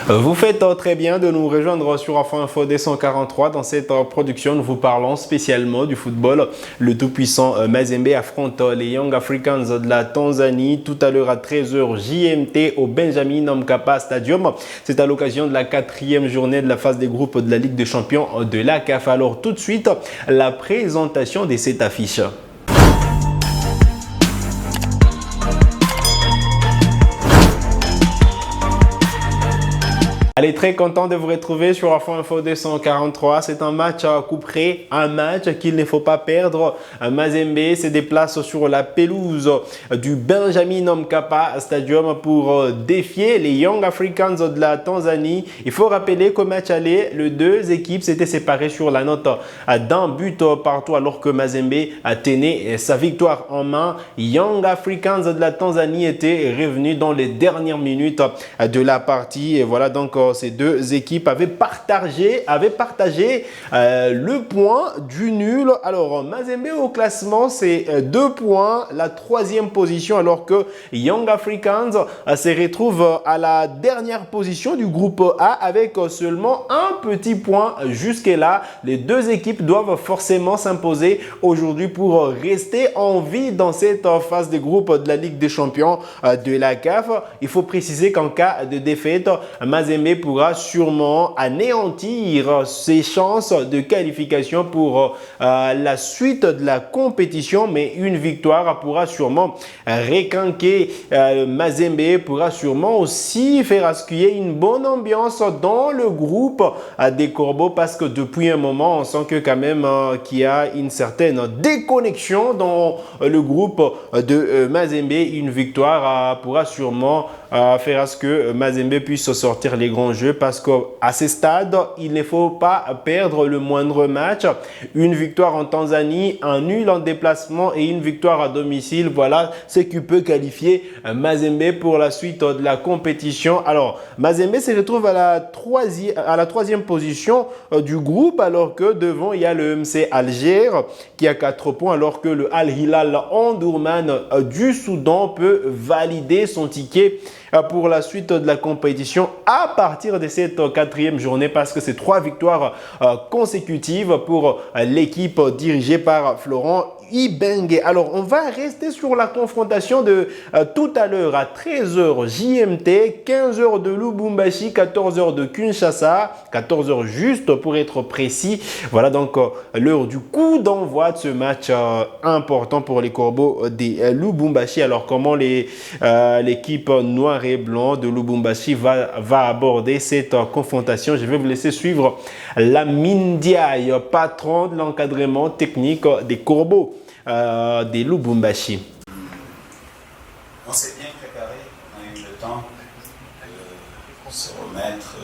Vous faites très bien de nous rejoindre sur Afro Info D143. Dans cette production, nous vous parlons spécialement du football. Le tout-puissant Mazembe affronte les Young Africans de la Tanzanie tout à l'heure à 13h GMT au Benjamin Mkapa Stadium. C'est à l'occasion de la 4e journée de la phase des groupes de la Ligue des Champions de la CAF. Alors tout de suite, la présentation de cette affiche. Allez, très content de vous retrouver sur Afro Info 243. C'est un match à coup près, un match qu'il ne faut pas perdre. Mazembe se déplace sur la pelouse du Benjamin Mkapa Stadium pour défier les Young Africans de la Tanzanie. Il faut rappeler qu'au match aller, les deux équipes s'étaient séparées sur la note d'un but partout alors que Mazembe tenait sa victoire en main. Young Africans de la Tanzanie étaient revenus dans les dernières minutes de la partie. Et voilà donc ces deux équipes avaient partagé le point du nul. Alors Mazembe au classement, c'est 2 points, la 3e position, alors que Young Africans se retrouve à la dernière position du groupe A avec seulement un petit point jusque-là. Les deux équipes doivent forcément s'imposer aujourd'hui pour rester en vie dans cette phase de groupe de la Ligue des Champions de la CAF. Il faut préciser qu'en cas de défaite, Mazembe pourra sûrement anéantir ses chances de qualification pour la suite de la compétition, mais une victoire pourra sûrement requinquer Mazembe, pourra sûrement aussi faire ascuiller une bonne ambiance dans le groupe des Corbeaux, parce que depuis un moment on sent que quand même qu'il y a une certaine déconnexion dans le groupe de Mazembe. Une victoire pourra sûrement faire à ce que Mazembe puisse sortir les grands jeux, parce qu'à ce stade, il ne faut pas perdre le moindre match. Une victoire en Tanzanie, un nul en déplacement et une victoire à domicile, voilà ce qui peut qualifier Mazembe pour la suite de la compétition. Alors, Mazembe se retrouve à la 3e position du groupe, alors que devant, il y a le MC Alger qui a 4 points, alors que le Al Hilal Omdurman du Soudan peut valider son ticket pour la suite de la compétition à partir de cette 4e journée, parce que c'est 3 victoires consécutives pour l'équipe dirigée par Florent Ibenge. Alors, on va rester sur la confrontation de tout à l'heure à 13h JMT, 15h de Lubumbashi, 14h de Kinshasa, 14h juste pour être précis. Voilà donc l'heure du coup d'envoi de ce match important pour les Corbeaux de Lubumbashi. Alors, comment l'équipe noire et blanc de Lubumbashi va aborder cette confrontation? Je vais vous laisser suivre Lamine Ndiaye, patron de l'encadrement technique des Corbeaux de Lubumbashi. On s'est bien préparé, on a eu le temps de se remettre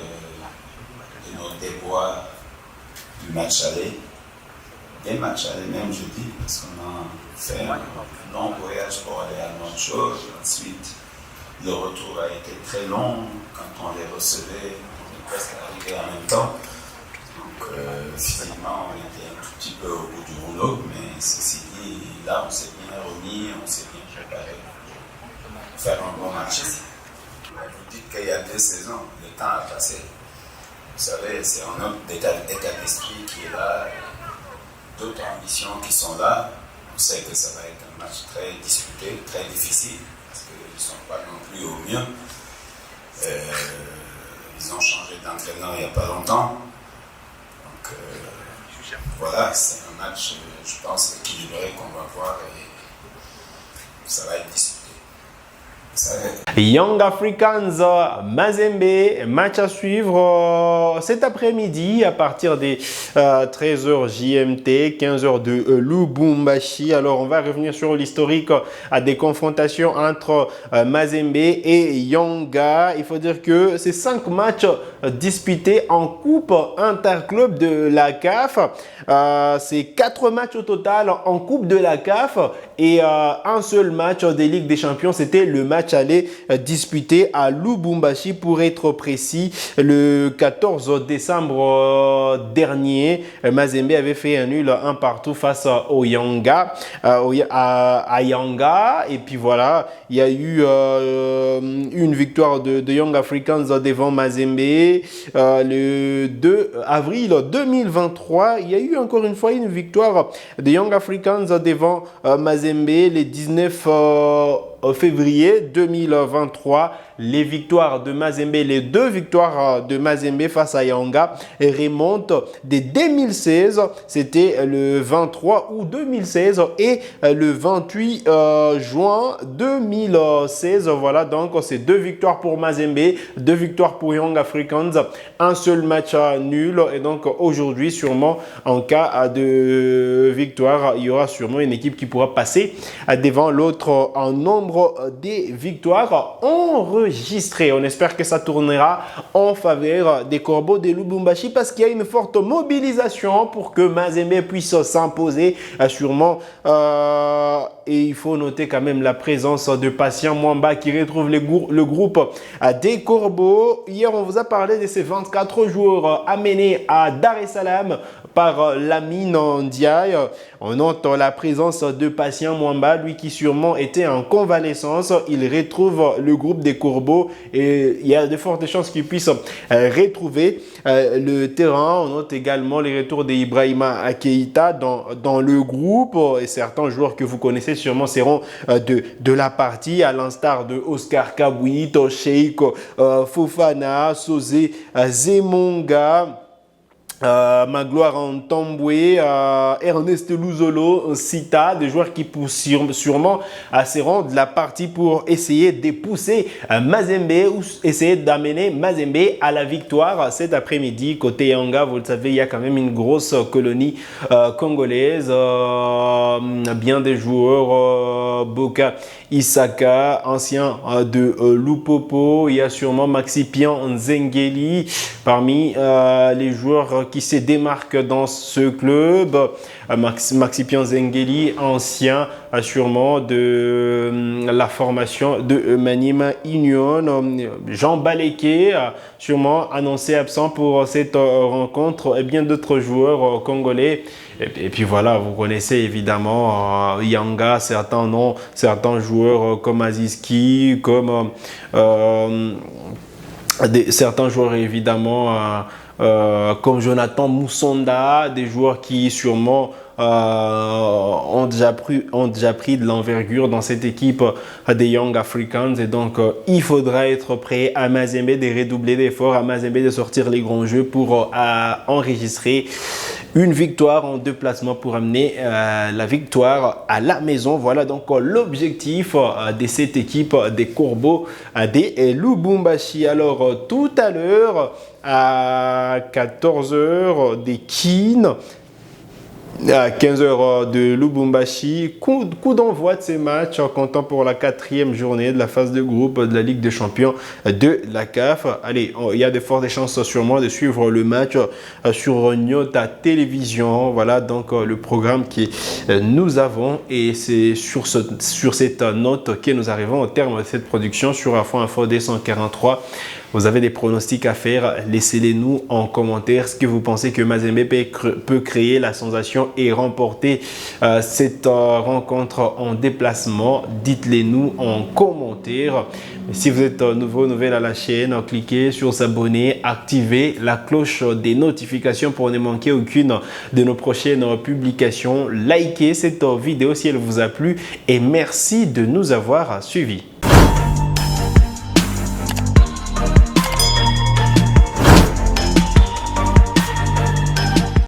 de nos déboires du match aller, des matchs aller même je dis, parce qu'on a fait un long voyage pour aller à Nouakchott. Ensuite, le retour a été très long. Quand on les recevait, on est presque arrivé en même temps. Donc physiquement, on était un tout petit peu au bout du rouleau, mais ceci dit, là, on s'est bien remis, on s'est bien préparé pour faire un bon match. Vous dites qu'il y a 2 saisons, le temps a passé. Vous savez, c'est un autre état d'esprit qui est là, d'autres ambitions qui sont là. On sait que ça va être un match très disputé, très difficile, parce qu'ils ne sont pas non plus au mieux. Ils ont changé d'entraîneur il n'y a pas longtemps. Donc voilà, c'est un match, je pense, équilibré qu'on va voir, et ça va être disputé. Young Africans, Mazembe, match à suivre cet après-midi à partir des 13h JMT, 15h de Lubumbashi. Alors on va revenir sur l'historique des confrontations entre Mazembe et Yanga. Il faut dire que c'est 5 matchs disputés en Coupe Interclub de la CAF. C'est 4 matchs au total en Coupe de la CAF et un seul match des Ligues des Champions, c'était le match aller disputé à Lubumbashi pour être précis le 14 décembre dernier. Mazembe avait fait un nul 1 partout face au Yanga, à Yanga, et puis voilà, il y a eu une victoire de Young Africans devant Mazembe le 2 avril 2023. Il y a eu encore une fois une victoire de Young Africans devant Mazembe le 19 février 2023. Les victoires de Mazembe, les deux victoires de Mazembe face à Yanga remontent de 2016, c'était le 23 août 2016 et le 28 juin 2016. Voilà, donc c'est deux victoires pour Mazembe, deux victoires pour Young Africans, un seul match nul. Et donc aujourd'hui, sûrement en cas de victoire, il y aura sûrement une équipe qui pourra passer devant l'autre en nombre des victoires enregistrées. On espère que ça tournera en faveur des Corbeaux de Lubumbashi parce qu'il y a une forte mobilisation pour que Mazembe puisse s'imposer sûrement. Et il faut noter quand même la présence de Patient Mwamba qui retrouve le groupe des Corbeaux. Hier, on vous a parlé de ces 24 joueurs amenés à Dar es Salaam par Lamine Ndiaye. On note la présence de Patient Mwamba, lui qui sûrement était en convalescence. Il retrouve le groupe des Corbeaux et il y a de fortes chances qu'il puisse retrouver le terrain. On note également les retours d'Ibrahima Keïta dans le groupe et certains joueurs que vous connaissez sûrement seront de la partie, à l'instar de Oscar Kabouito, Sheik Fofana, Sosé Zemonga, Magloire Ntambwe, Ernest Luzolo, Sita, des joueurs qui sûrement seront de la partie pour essayer de pousser Mazembe ou essayer d'amener Mazembe à la victoire cet après-midi. Côté Yanga, vous le savez, il y a quand même une grosse colonie congolaise, bien des joueurs, Boka Isaka, ancien de Lupopo, il y a sûrement Maxipian Nzengeli parmi les joueurs qui se démarquent dans ce club. Maxipian Nzengeli, ancien sûrement de la formation de Manima Union. Jean Baleke, sûrement annoncé absent pour cette rencontre, et bien d'autres joueurs congolais. Et puis voilà, vous connaissez évidemment Yanga, certains noms, certains joueurs comme Aziski, comme certains joueurs évidemment comme Jonathan Moussonda, des joueurs qui sûrement ont déjà pris de l'envergure dans cette équipe des Young Africans. Et donc, il faudra être prêt à Mazembe de redoubler d'efforts, à Mazembe de sortir les grands jeux pour enregistrer une victoire en déplacement pour amener la victoire à la maison. Voilà donc l'objectif de cette équipe des Corbeaux des Lubumbashi. Alors, tout à l'heure, à 14h, des Kin, à 15h de Lubumbashi, coup d'envoi de ces matchs comptant pour la 4e journée de la phase de groupe de la Ligue des Champions de la CAF. Allez, il y a de fortes chances sur moi de suivre le match sur Nyota Télévision. Voilà donc le programme que nous avons et c'est sur cette note que nous arrivons au terme de cette production sur Afro Info 243. Vous avez des pronostics à faire, laissez-les nous en commentaire. Est-ce que vous pensez que Mazembe peut créer la sensation et remporter cette rencontre en déplacement? Dites-les nous en commentaire. Si vous êtes nouvelle à la chaîne, cliquez sur s'abonner, activez la cloche des notifications pour ne manquer aucune de nos prochaines publications. Likez cette vidéo si elle vous a plu et merci de nous avoir suivis.